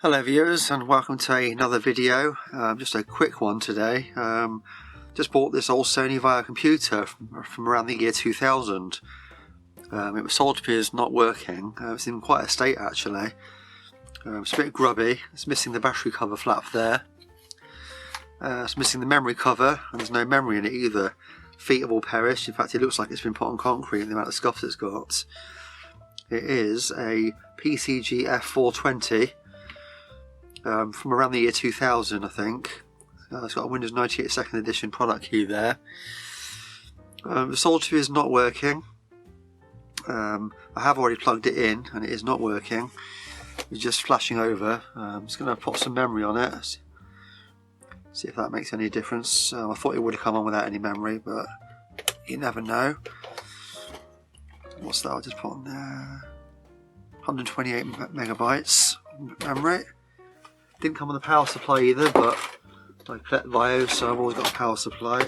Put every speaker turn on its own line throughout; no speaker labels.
Hello viewers, and welcome to another video. Just a quick one today. Just bought this old SONY VAIO computer from around the year 2000. It was sold to me as not working. It's in quite a state actually. It's a bit grubby. It's missing the battery cover flap there. It's missing the memory cover, and there's no memory in it either. Feet have all perished. In fact, it looks like it's been put on concrete in the amount of scuffs it's got. It is a PCG-F420. From around the year 2000, I think. It's got a Windows 98 2nd edition product key there. The sold to me is not working. I have already plugged it in and it is not working. It's just flashing over. I'm just going to put some memory on it. See if that makes any difference. I thought it would have come on without any memory, but you never know. What's that? I'll just put on there. 128 megabytes memory. Didn't come on the power supply either, but I collect VAIO, so I've always got a power supply.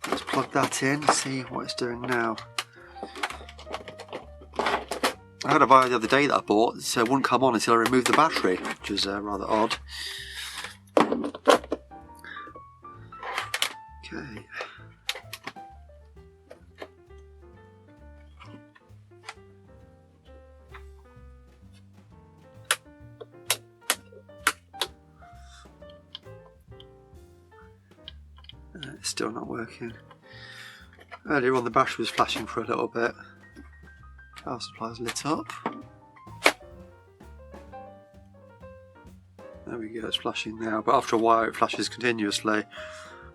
Let's plug that in, see what it's doing now. I had a VAIO the other day that I bought, so it wouldn't come on until I removed the battery, which was rather odd. Okay. It's still not working. Earlier on the battery was flashing for a little bit. Power supply's lit up. There we go, it's flashing now, but after a while it flashes continuously,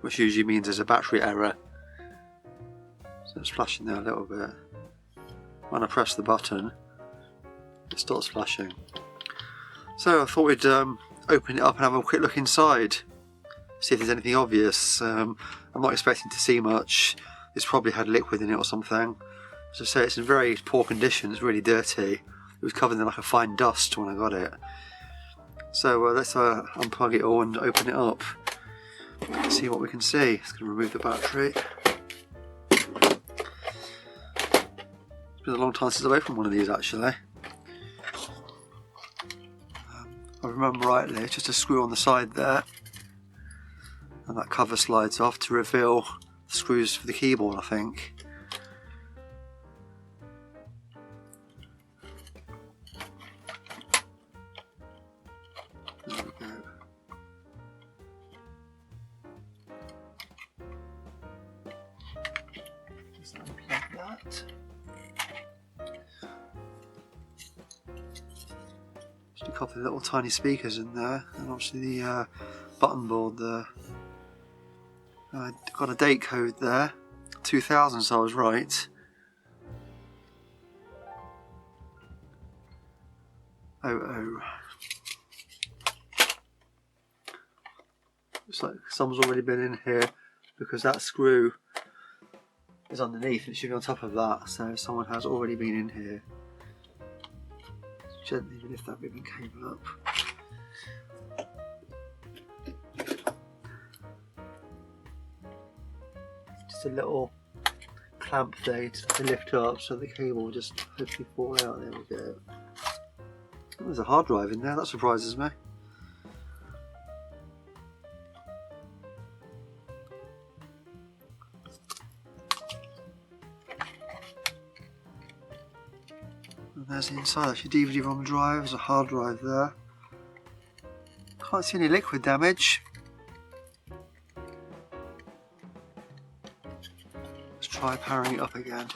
which usually means there's a battery error. So it's flashing there a little bit. When I press the button, it starts flashing. So I thought we'd open it up and have a quick look inside. See if there's anything obvious. I'm not expecting to see much. It's probably had liquid in it or something. As I say, it's in very poor condition. It's really dirty. It was covered in like a fine dust when I got it. So let's unplug it all and open it up. Let's see what we can see. It's going to remove the battery. It's been a long time since I've opened one of these actually. If I remember rightly, it's just a screw on the side there. And that cover slides off to reveal the screws for the keyboard, I think. There we go. Just unplug that. Just a couple of little tiny speakers in there, and obviously the button board there. Got a date code there, 2000, so I was right. Oh. Looks like someone's already been in here because that screw is underneath and it should be on top of that, so someone has already been in here. Gently lift that ribbon cable up. Just a little clamp there to lift up so the cable will just hopefully fall out. There we go. Oh, there's a hard drive in there, that surprises me. And there's the inside, that's your DVD-ROM drive, there's a hard drive there. Can't see any liquid damage. Try powering it up again.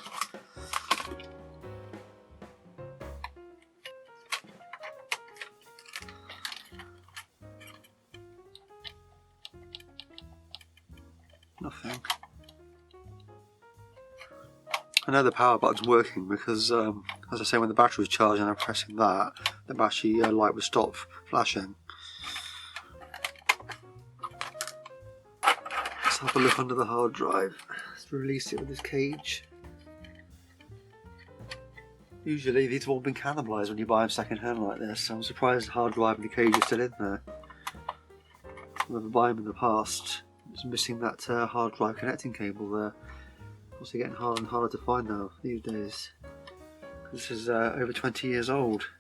Nothing. I know the power button's working because, as I say, when the battery was charged and I'm pressing that, the battery light would stop flashing. Let's have a look under the hard drive. Release it with this cage. Usually these have all been cannibalised when you buy them second hand like this, so I'm surprised the hard drive and the cage are still in there. I remember buying them in the past. It's missing that hard drive connecting cable there. Also getting harder and harder to find now these days. This is over 20 years old.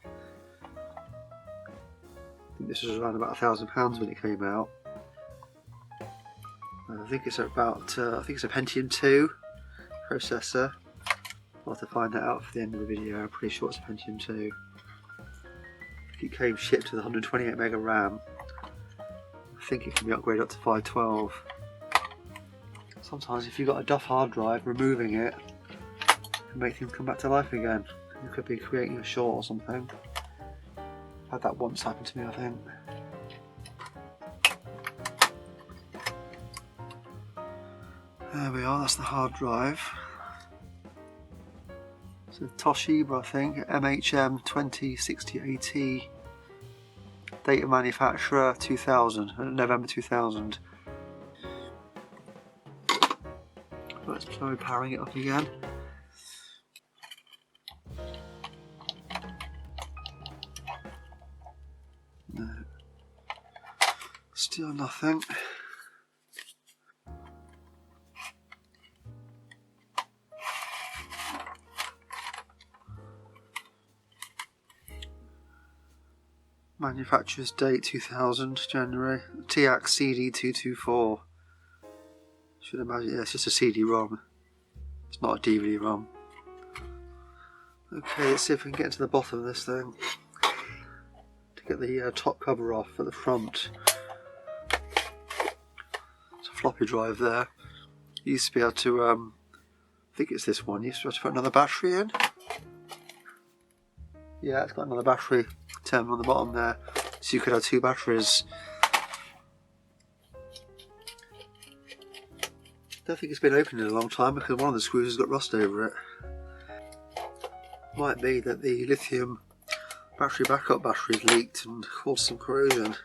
think this was around about £1,000 when it came out. I think it's about, I think it's a Pentium 2 processor. I'll have to find that out for the end of the video. I'm pretty sure it's a Pentium 2. It came shipped with 128 meg of RAM. I think it can be upgraded up to 512. Sometimes if you've got a duff hard drive, removing it can make things come back to life again. You could be creating a short or something. I've had that once happen to me, I think. There we are, that's the hard drive. It's a Toshiba, I think, MHM 2060AT. Date of manufacturer 2000, November 2000. Let's try powering it up again. No. Still nothing. Manufacturer's date 2000, January. TX CD224. Should imagine, yeah, it's just a CD-ROM. It's not a DVD-ROM. Okay, let's see if we can get to the bottom of this thing. To get the top cover off at the front. It's a floppy drive there. You used to be able to, I think it's this one, you used to be able to put another battery in. Yeah, it's got another battery terminal on the bottom there, so you could have two batteries. Don't think it's been opened in a long time because one of the screws has got rust over it. Might be that the lithium battery backup batteries leaked and caused some corrosion.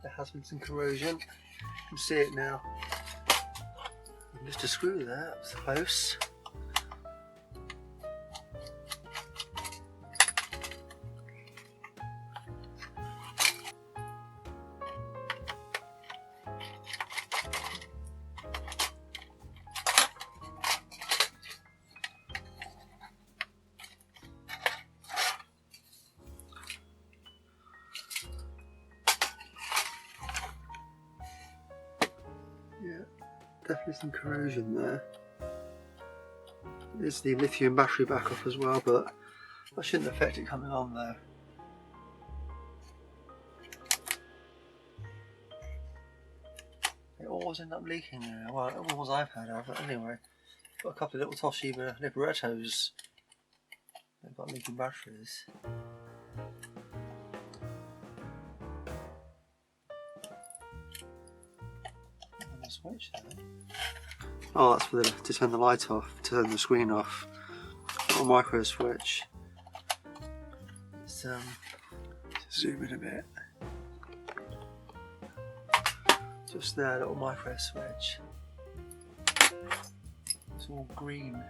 There has been some corrosion. You can see it now. Just a screw there, that was close. Yeah, definitely some corrosion there. There's the lithium battery backup as well, but that shouldn't affect it coming on there. It always ends up leaking there. Well, it was I've had of, but anyway. Got a couple of little Toshiba Liberettos. They've got leaking batteries. Switch there. Oh, that's for to turn the light off, to turn the screen off. Got a micro switch. Let's zoom in a bit. Just there, little micro switch. It's all green.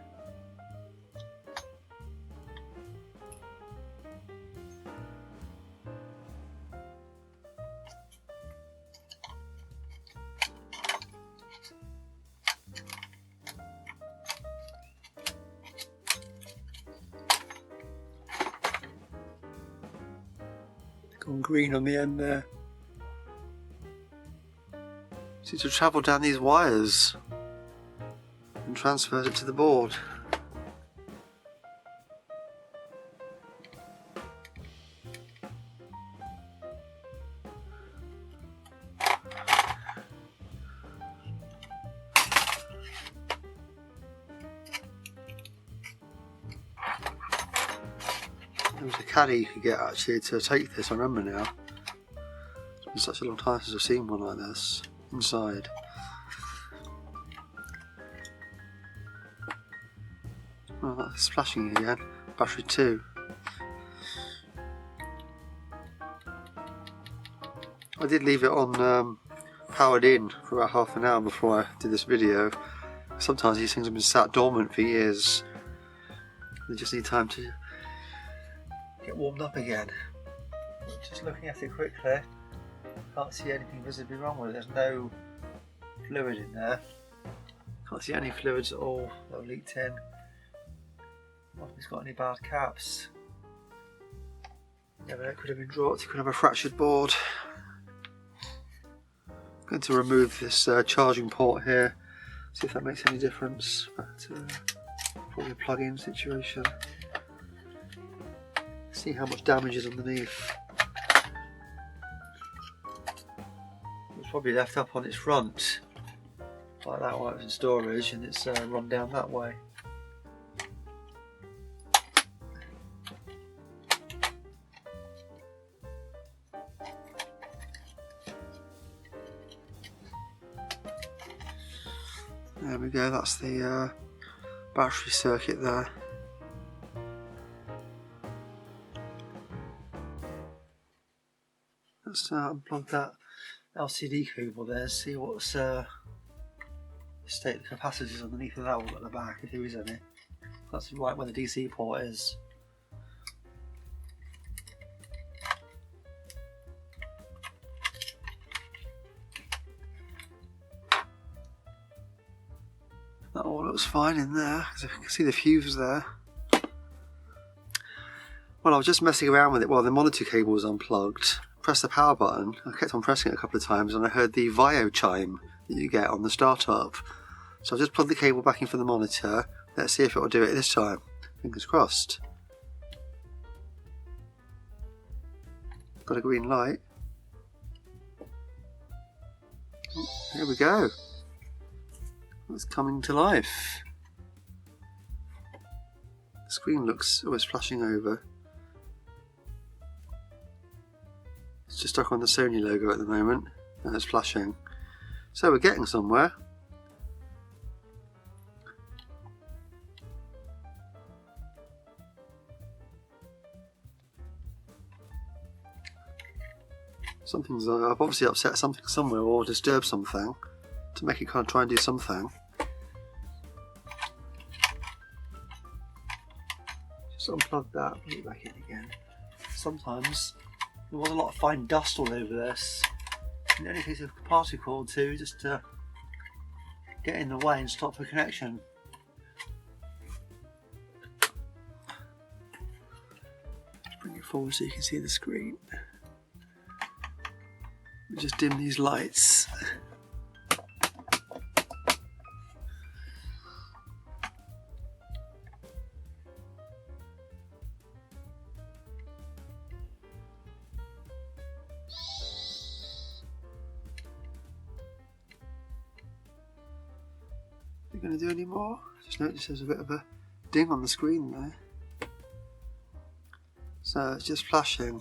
Gone green on the end there. Seems to travel down these wires and transfers it to the board. There was a caddy you could get actually to take this, I remember now. It's been such a long time since I've seen one like this inside. Oh, that's splashing again. Battery 2. I did leave it on powered in for about half an hour before I did this video. Sometimes these things have been sat dormant for years. They just need time to get warmed up again. Just looking at it quickly, can't see anything visibly wrong with it. There's no fluid in there. Can't see any fluids at all that have leaked in. Nothing's got any bad caps. Never know, it could have been dropped, it could have a fractured board. I'm going to remove this charging port here, see if that makes any difference. But probably a plug-in situation. See how much damage is underneath. It's probably left up on its front, like that while it was in storage, and it's run down that way. There we go, that's the battery circuit there. Let's unplug that LCD cable there, see what's the state of the capacitors underneath of that one at the back, if there is any. That's right where the DC port is. That all looks fine in there, because I can see the fuse there. Well, I was just messing around with it while the monitor cable was unplugged. Pressed the power button, I kept on pressing it a couple of times, and I heard the VAIO chime that you get on the startup. So I just plugged the cable back in for the monitor. Let's see if it will do it this time. Fingers crossed. Got a green light. Oh, here we go. It's coming to life. The screen looks almost flashing over. It's just stuck on the Sony logo at the moment, and it's flashing. So we're getting somewhere. Something's I've obviously upset something somewhere or disturbed something to make it kind of try and do something. Just unplug that, put it back in again. Sometimes there was a lot of fine dust all over this. In any case, a particle or two just to get in the way and stop the connection. Just bring it forward so you can see the screen. We just dim these lights. Are you going to do any more? Just notice there's a bit of a ding on the screen there. So it's just flashing.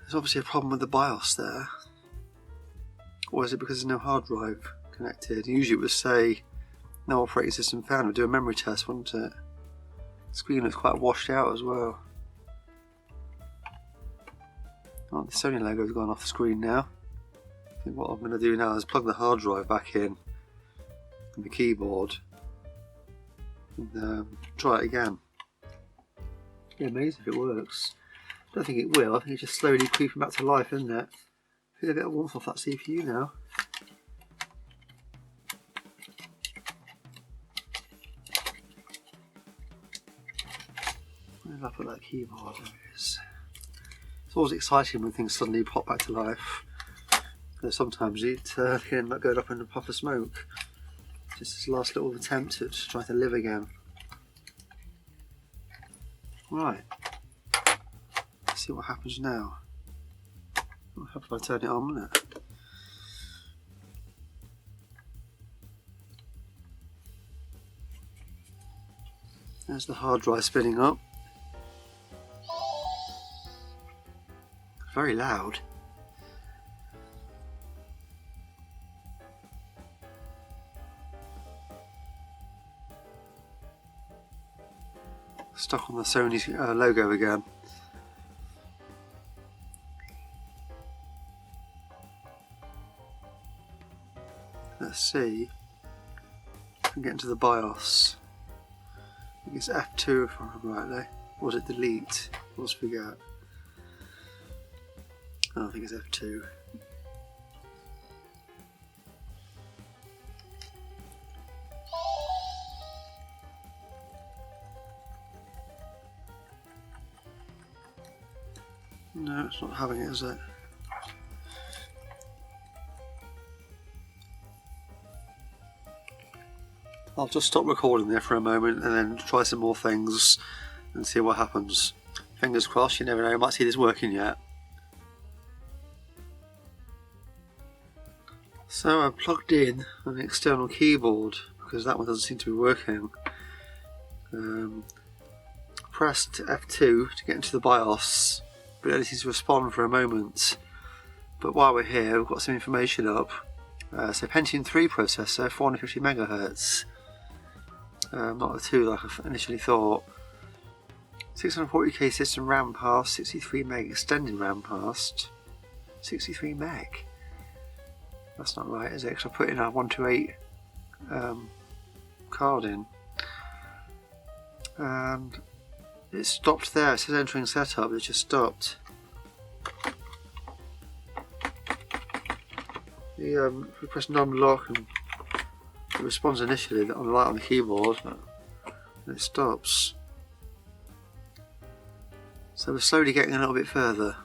There's obviously a problem with the BIOS there. Or is it because there's no hard drive connected? Usually it would say no operating system found. It would do a memory test, wouldn't it? The screen looks quite washed out as well. Oh, the Sony logo's gone off the screen now. I think what I'm going to do now is plug the hard drive back in and the keyboard and try it again. It'd be amazing if it works. I don't think it will. I think it's just slowly creeping back to life, isn't it? Feel a bit of warmth off that CPU now. Where did I put that keyboard? There it is. It's always exciting when things suddenly pop back to life. Sometimes it can end up going up in a puff of smoke. Just this last little attempt at trying to live again. Right. Let's see what happens now. What happens if I turn it on, won't it? There's the hard drive spinning up. Very loud. Stuck on the Sony logo again. Let's see if I can get into the BIOS. I think it's F2 if I remember rightly. Or was it delete? I always forget. Oh, I think it's F2. No, it's not having it, is it? I'll just stop recording there for a moment and then try some more things and see what happens. Fingers crossed, you never know, you might see this working yet. So I plugged in an external keyboard because that one doesn't seem to be working. Pressed F2 to get into the BIOS, but it only seems to respond for a moment. But while we're here, we've got some information up. So Pentium 3 processor, 450 MHz. Not the 2 like I initially thought. 640K system RAM passed, 63 meg extended RAM passed. 63 meg? That's not right, is it? Because I put in a 128 card in. And it stopped there. It says entering setup, it just stopped. If we press non-lock and it responds initially on the light on the keyboard, and it stops. So we're slowly getting a little bit further.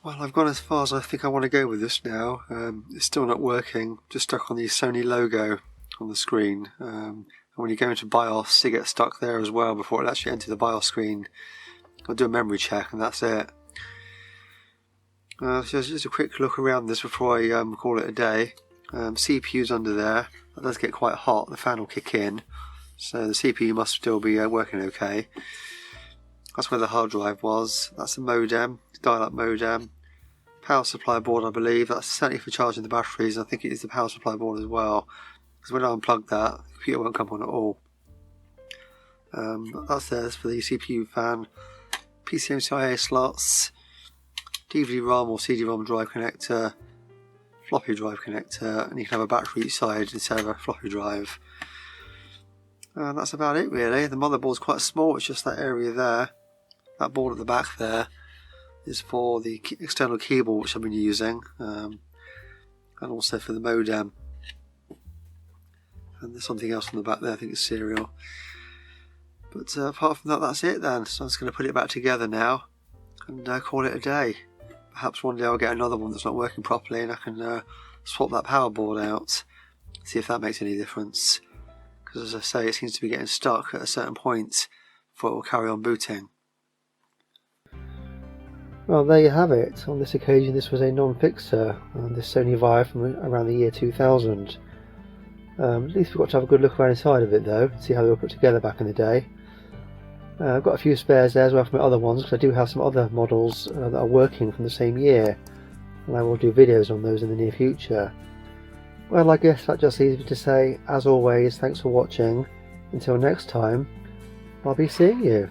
Well, I've gone as far as I think I want to go with this now. It's still not working, just stuck on the Sony logo on the screen. And when you go into BIOS, it gets stuck there as well before it actually enters the BIOS screen. I'll do a memory check and that's it. So just a quick look around this before I call it a day. CPU's under there. That does get quite hot, the fan will kick in. So the CPU must still be working okay. That's where the hard drive was. That's the modem, dial-up modem. Power supply board I believe, that's certainly for charging the batteries. I think it is the power supply board as well. Because when I unplug that, the computer won't come on at all. That's there for the CPU fan. PCMCIA slots. DVD-ROM or CD-ROM drive connector, floppy drive connector, and you can have a battery each side instead of a floppy drive. And that's about it really. The motherboard's quite small, it's just that area there. That board at the back there is for the external keyboard which I've been using, and also for the modem. And there's something else on the back there, I think it's serial. But apart from that, that's it then. So I'm just going to put it back together now and call it a day. Perhaps one day I'll get another one that's not working properly and I can swap that power board out, see if that makes any difference. Because as I say, it seems to be getting stuck at a certain point before it will carry on booting. Well, there you have it. On this occasion this was a non-fixer, this Sony VAIO from around the year 2000. At least we've got to have a good look around inside of it though, see how they were put together back in the day. I've got a few spares there as well from my other ones, because I do have some other models that are working from the same year, and I will do videos on those in the near future. Well, I guess that just leaves me to say, as always, thanks for watching. Until next time, I'll be seeing you.